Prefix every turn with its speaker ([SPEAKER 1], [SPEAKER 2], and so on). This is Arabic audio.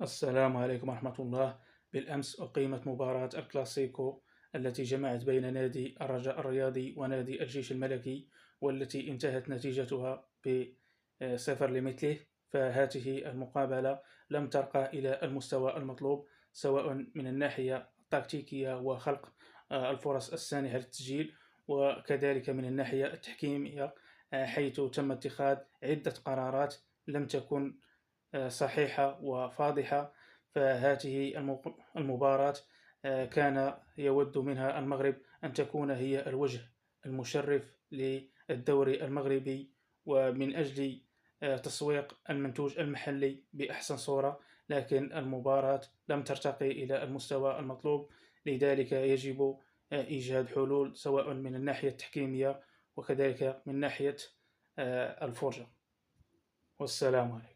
[SPEAKER 1] السلام عليكم ورحمة الله. بالأمس أقيمت مباراة الكلاسيكو التي جمعت بين نادي الرجاء الرياضي ونادي الجيش الملكي، والتي انتهت نتيجتها بصفر لمثله. فهذه المقابلة لم ترقى إلى المستوى المطلوب، سواء من الناحية التكتيكية وخلق الفرص السانحة للتسجيل، وكذلك من الناحية التحكيمية، حيث تم اتخاذ عدة قرارات لم تكن صحيحة وفاضحة. فهذه المباراة كان يود منها المغرب أن تكون هي الوجه المشرف للدوري المغربي، ومن أجل تسويق المنتوج المحلي بأحسن صورة، لكن المباراة لم ترتقي إلى المستوى المطلوب. لذلك يجب إيجاد حلول، سواء من الناحية التحكيمية وكذلك من ناحية الفرجة. والسلام عليكم.